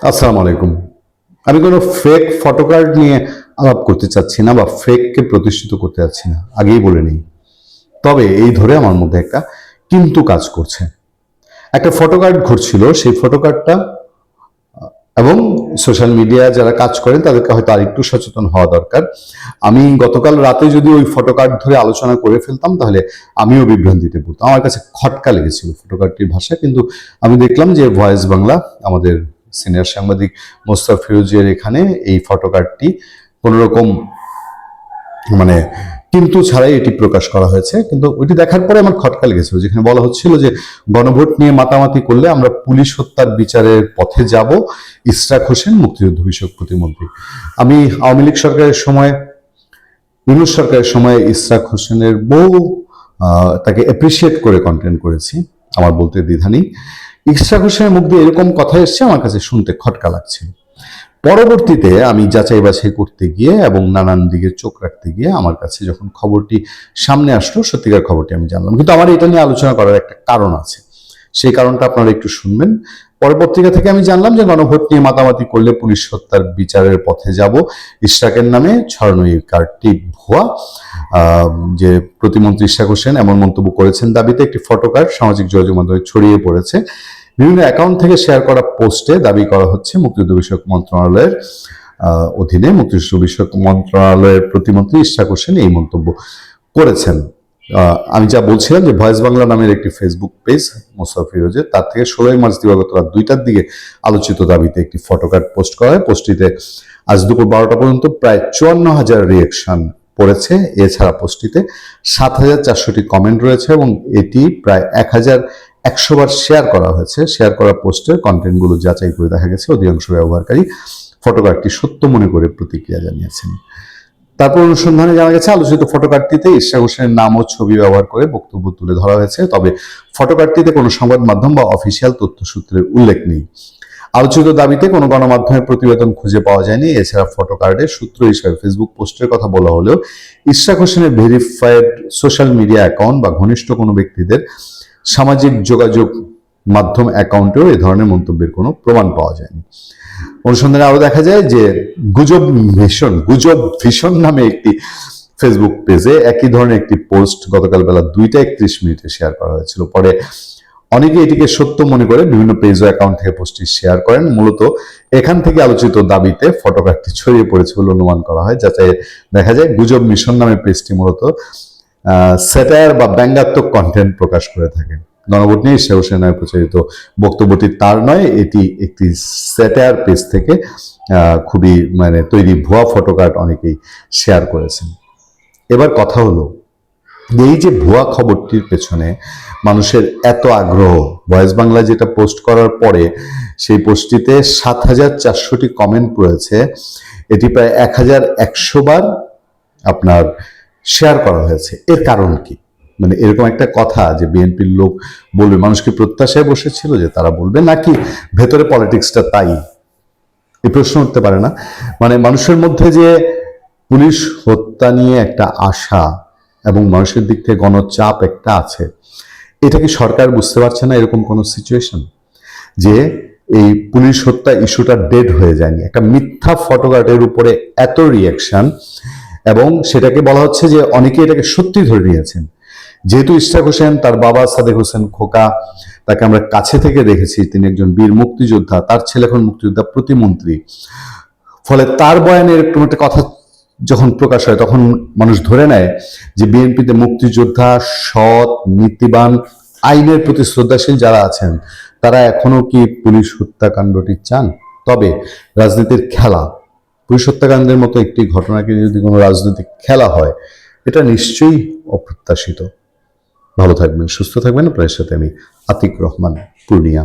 আসসালামু আলাইকুম। আমি কোনো ফেক ফটোকার্ড নিয়ে আলাপ করতে চাচ্ছি না বা ফেককে প্রতিষ্ঠিত করতে চাচ্ছি না, আগেই বলে নিই। তবে এই ধরে আমার মধ্যে একটা কিন্তু কাজ করছে। একটা ফটোকার্ড ঘুরছিল, সেই ফটোকার্ডটা এবং সোশ্যাল মিডিয়ায় যারা কাজ করেন তাদেরকে হয়তো আরেকটু সচেতন হওয়া দরকার। আমি গতকাল রাতে যদি ওই ফটোকার্ড ধরে আলোচনা করে ফেলতাম তাহলে আমিও বিভ্রান্তিতে পড়তাম। আমার কাছে খটকা লেগেছিল ফটোকার্ডটির ভাষা, কিন্তু আমি দেখলাম যে ভয়েস বাংলা আমাদের সিনিয়র সাংবাদিক মোস্তাফিজের এখানে এই ফটোকার্ডটি কোনোরকম মানে কিন্তু ছাড়াই এটি প্রকাশ করা হয়েছে। কিন্তু ওইটি দেখার পরে আমার খটকা লেগেছিল, যেখানে বলা হচ্ছিল যে গণভোট নিয়ে মাতামাতি করলে আমরা পুলিশ হত্যার বিচারের পথে যাব। ইশরাক হোসেন মুক্তিযুদ্ধ বিষয়ক প্রতিমন্ত্রী। আমি আওয়ামী লীগ সরকারের সময়, ইউনূস সরকারের সময় ইশরাক হোসেনের বহু তাকে অ্যাপ্রিসিয়েট করে কন্টেন্ট করেছি, আমার বলতে দ্বিধা নেই। ইশরাক হোসেনের মুখ দিয়ে এরকম কথা এসছে, আমার কাছে শুনতে খটকা লাগছিল। পরবর্তীতে আমি যাচাই বাছাই করতে গিয়ে এবং নানান দিকে চোখ রাখতে গিয়ে আমার কাছে যখন খবরটি সামনে আসলো, সত্যিকার খবরটি আমি জানলাম। কিন্তু আমার এটা নিয়ে আলোচনা করার একটা কারণ আছে, সেই কারণটা আপনারা একটু শুনবেন। পরে পত্রিকা থেকে আমি জানলাম যে গণভোট নিয়ে মাতামাতি করলে পুলিশ হত্যার বিচারের পথে যাব। ইশরাকের নামে ছড়ানো এই কার্ডটি ভুয়া। যে প্রতিমন্ত্রী ইশরাক হোসেন এমন মন্তব্য করেছেন দাবিতে একটি ফটোকার্ড সামাজিক যোগাযোগ মাধ্যমে ছড়িয়ে পড়েছে। বিভিন্ন অ্যাকাউন্ট থেকে শেয়ার করা পোস্টে দাবি করা হচ্ছে মুক্তিযুদ্ধ বিষয়ক মন্ত্রণালয়ের অধীনে মুক্তিযুদ্ধ বিষয়ক মন্ত্রণালয়ের প্রতিমন্ত্রী ইশরাক হোসেন এই মন্তব্য করেছেন। আমি যা বলছিলাম যে ভয়েস বাংলা নামের একটি ফেসবুক পেজ মোস্তাফিজের, তার থেকে 16 মার্চ দিবাগত রাত 2টার দিকে আলোচিত দাবিতে একটি ফটোকার্ড পোস্ট করা হয়। পোস্টটিতে আজ দুপুর 12টা পর্যন্ত প্রায় 54,000 রিয়েকশন পড়েছে। এছাড়া পোস্টটিতে 7,400টি কমেন্ট রয়েছে এবং এটি প্রায় 1,100 বার শেয়ার করা হয়েছে। শেয়ার করা পোস্টের কন্টেন্টগুলো যাচাই করে দেখা গেছে অধিকাংশ ব্যবহারকারী ফটোকার্ডটি সত্য মনে করে প্রতিক্রিয়া জানিয়েছেন। তারপর অনুসন্ধানে জানা গেছে আলোচিত ফটোকার্ডটিতে ইশরাক হোসেনের নাম ও ছবি ব্যবহার করে বক্তব্য তুলে ধরা হয়েছে। তবে ফটোকার্ডটিতে কোনো সংবাদ মাধ্যম বা অফিসিয়াল তথ্যসূত্রের উল্লেখ নেই। আলোচিত দাবিতে কোনো গণমাধ্যমের প্রতিবেদন খুঁজে পাওয়া যায়নি। এছাড়া ফটোকার্ডের সূত্র হিসাবে ফেসবুক পোস্টের কথা বলা হলেও ইশরাক হোসেনের ভেরিফাইড সোশ্যাল মিডিয়া অ্যাকাউন্ট বা ঘনিষ্ঠ কোনো ব্যক্তিদের সামাজিক যোগাযোগ মাধ্যম অ্যাকাউন্টেও এ ধরনের মন্তব্যের কোনো প্রমাণ পাওয়া যায়নি। অনুসন্ধানে আরো দেখা যায় যে গুজব ভীষণ নামে একটি ফেসবুক পেজে একই ধরনের একটি পোস্ট গতকাল বেলা 2টা 31 মিনিটে শেয়ার করা হয়েছিল। পরে অনেকে এটিকে সত্য মনে করে বিভিন্ন পেজ ও অ্যাকাউন্ট থেকে পোস্টটি শেয়ার করেন। মূলত এখান থেকে আলোচিত দাবিতে ফটোকার্ডটি ছড়িয়ে পড়েছে বলে অনুমান করা হয়। যাচাই দেখা যায় গুজব মিশন নামের পেজটি মূলত স্যাটায়ার বা ব্যঙ্গাত্মক কন্টেন্ট প্রকাশ করে থাকে। গণভোট নিয়ে ইশরাক হোসেনের নামে প্রচারিত বক্তব্যটি তার নয়, এটি একটি স্যাটায়ার পেজ থেকে খুবই তৈরি ভুয়া ফটোকার্ড অনেকেই শেয়ার করেছেন। এবার কথা হলো, এই যে ভুয়া খবরটির পেছনে মানুষের এত আগ্রহ, ভয়েস বাংলা যেটা পোস্ট করার পরে সেই পোস্টটিতে 7,400টি কমেন্ট রয়েছে, এটি প্রায় 1,100 বার আপনার শেয়ার করা হয়েছে। এর কারণ কি? এরকম একটা কথা যে বিএনপির লোক বলবে, মানুষ কি প্রত্যাশায় বসেছিল যে তারা বলবে, নাকি ভেতরে পলিটিক্সটা তাই? এই প্রশ্ন উঠতে পারে না? মানুষের মধ্যে যে পুলিশ হত্যা নিয়ে একটা আশা এবং মানুষের দিক থেকে গণচাপ একটা আছে, এটা কি সরকার বুঝতে পারছে না? এরকম কোন সিচুয়েশন যে এই পুলিশ হত্যা ইস্যুটা ডেড হয়ে যায়নি, একটা মিথ্যা ফটোকার্ডের উপরে এত রিয়াকশন, এবং সেটাকে বলা হচ্ছে যে অনেকে এটাকে সত্যি ধরে নিয়েছেন। যেহেতু ইশরাক হোসেন, তার বাবা সাদেক হোসেন খোকা, তাকে আমরা কাছে থেকে দেখেছি, তিনি একজন বীর মুক্তিযোদ্ধা, তার ছেলে এখন মুক্তিযোদ্ধা প্রতিমন্ত্রী। ফলে তার বয়ানে এরকম একটা কথা যখন প্রকাশ হয় তখন মানুষ ধরে নেয় যে বিএনপিতে মুক্তিযোদ্ধা, সৎ, নীতিবান, আইনের প্রতি শ্রদ্ধাশীল যারা আছেন তারা এখনো কি পুলিশ হত্যাকাণ্ডটি চান? তবে রাজনীতির খেলা, পুলিশ হত্যাকাণ্ডের মতো একটি ঘটনাকে যদি কোনো রাজনৈতিক খেলা হয়, এটা নিশ্চয়ই অপ্রত্যাশিত। ভালো থাকবেন, সুস্থ থাকবেন। আপনার সাথে আমি আতিক রহমান, পূর্ণিয়া।